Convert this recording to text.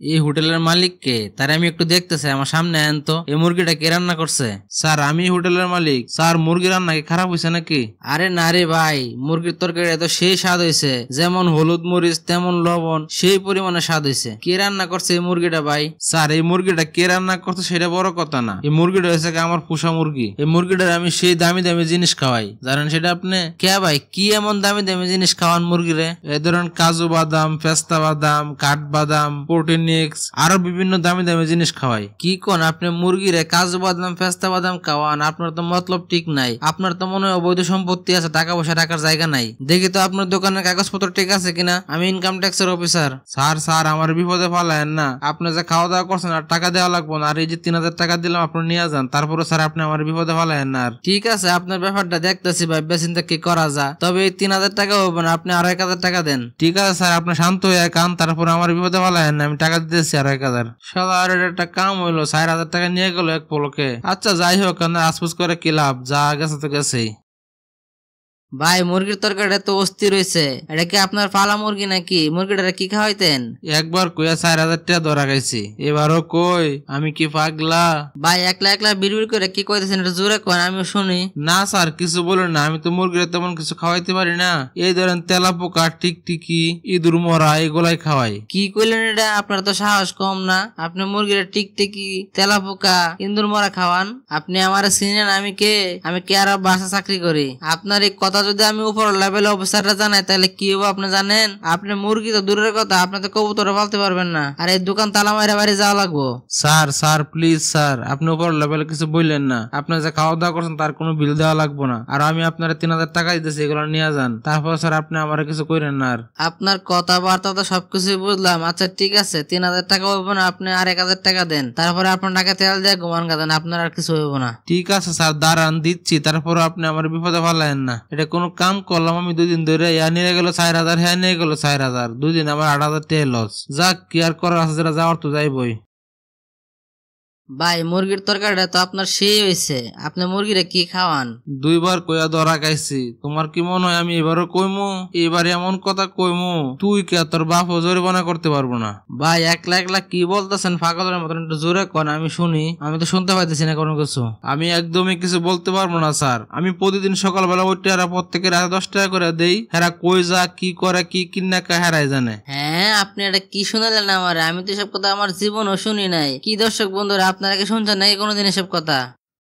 এই হোটেলের মালিক কে? তার আমি একটু দেখতে চাই, আমার সামনে আনেন তো। এই মুরগিটা কে রান্না করছে? স্যার আমি হোটেলের মালিক। স্যার মুরগি রান্না কি খারাপ হয়েছে নাকি? আরে না রে ভাই, মুরগির তরকারি তো সেই স্বাদ হয়েছে, যেমন হলুদ মরিচ তেমন লবণ সেই পরিমাণে স্বাদ হয়েছে। কে রান্না করছে এই মুরগিটা ভাই? স্যার এই মুরগিটা কে রান্না করছে সেটা বড় কথা না, এই মুরগিটা হয়েছে আমার পোষা মুরগি। এই মুরগিটার আমি সেই দামি দামি জিনিস খাওয়াই, জানেন সেটা আপনি? কে ভাই, কি এমন দামি দামি জিনিস খাওয়ান মুরগিরে? এই ধরেন কাজু বাদাম, পেস্তা বাদাম, কাঠবাদাম, প্রোটিনিক্স, আরো বিভিন্ন দামি দামি জিনিস খাওয়াই। কি কোন আপনি মুরগিরে কাজু বাদাম পেস্তা বাদাম খাওয়ান? আপনার তো মতলব ঠিক নাই। আপনার তো মনে হয় অবৈধ সম্পত্তি আছে, টাকা পয়সা রাখার জায়গা নাই। দেখি তো আপনার দোকানের কাগজপত্র ঠিক আছে কিনা। আমি ইনকাম ট্যাক্সের অফিসার। স্যার আমার বিপদে ফালায়েন না। আপনি যে খাওয়া দাওয়া করছেন আর টাকা দেওয়া লাগবো না। আর এই যে 3000 টাকা দিলাম আপনি নিয়ে যান, তারপরে স্যার আপনি আমার বিপদে ফালায়েন না। আর ঠিক আছে, আপনার ব্যাপারটা দেখতেছি ভাই, চিন্তা কি করা যায়। তবে এই 3000 টাকা হবে না, আপনি আরো 1000 টাকা দেন। ঠিক আছে স্যার, আপনি শান্ত হয়ে কান, তারপরে আমার বিপদে ফালায়েন না। আমি টাকা দিতেছি আর 1000। সাদা আর একটা কাম হইলো, 4000 টাকা নিয়ে গেল এক পলকে। আচ্ছা যাই হোক, আসপুস করে কি লাভ, যা গেছে তো গেছেই। ভাই মুরগির তরকারিটা তো অস্থির রয়েছে। এটা কি আপনার পালা মুরগি নাকি? মুরগিটা কি খাওয়াইতেন? একবার কইয়া 4000 টাকা ধরা খাইছি, এবারও কই আমি কি পাগলা? ভাই একলা একলা বিড়বিড় করে কি কইতেছেন, এটা জোরে কোন, আমি শুনি। না স্যার কিছু বলেন না, আমি তো মুরগির তেমন কিছু খাওয়াইতে পারি না। এই ধরেন তেলাপোকা, টিকটিকি, ইঁদুর মরা এগুলাই খাওয়াই। কি কইলেন এটা? আপনার তো সাহস কম না, আপনি মুরগির টিকটিকি তেলাপোকা ইঁদুর মরা খাওয়ান? আপনি আমার চিনেন আমি কে? আমি কে আর বাসা চাকরি করি? আপনার এই কথা যদি আমি উপর লেভেল অফিসাররা জানাই তাহলে কি হবে আপনি জানেন? আপনি মুরগি তো দূরের কথা, আপনি তো কবুতর পালতে পারবেন না। আর এই দোকান তালা মাইরা বাড়ি যাওয়া লাগবো। স্যার প্লিজ স্যার, আপনি উপর লেভেলে কিছু বললেন না। আপনার যে খাওয়া দাওয়া করছেন তার কোনো বিল দেওয়া লাগবো না। আর আমি আপনার 3000 টাকা দিতেছি, এগুলো নিয়ে যান। তারপর স্যার আপনি আমার কিছু করেন না। আর আপনার কথাবার্তা তো সবকিছুই বুঝলাম। আচ্ছা ঠিক আছে, 3000 টাকা হইব না, আপনি আর 1000 টাকা দেন। তারপরে আপনার টাকা তেল দিয়ে ঘুমান গাদেন, আপনার আর কিছু হইব না। ঠিক আছে স্যার, দাঁড়ান দিচ্ছি। তারপর আপনি আমার বিপদে ফেলায়েন না। এটা কোনো কাম করলাম আমি 2 দিন ধরে? ইয়া নিয়ে গেল 4000, হ্যাঁ নিয়ে গেল 4000। 2 দিন আমার 8000 টাকা লস। যাক, কি আর করার আছে, যেটা যাওয়ার তো যাইবই। ভাই মুরগির তরকারিটা তো আপনার সেই হয়েছে, আপনি মুরগিরে কি খাওয়ান? 2 বার কইয়া ধরা খাইছি। তোমার কি মনে হয় আমি এবারও কইমু? এবার এমন কথা কইমু তুই কে তোর বাপ জরিমানা করতে পারবো না। ভাই একলা একলা কি বলতেছেন পাগলের মতন? একটু জোরে কোন, আমি শুনি। আমি তো শুনতে পাইতেছি না কোনো কিছু। আমি একদমই কিছু বলতে পারবো না স্যার। আমি প্রতিদিন সকালবেলা ওইটা এরা প্রত্যেকের 10 টাকা করে দেই। হেরা কই যা কি করে কি কিনা হেরাই জানে। হ্যাঁ আপনি এটা কি শুনালেন আমার? আমি তো সব কথা আমার জীবনও শুনি নাই। কি দর্শক বন্ধুরা, আপনারা কি শুনছেন নাকি কোনোদিন এসব কথা?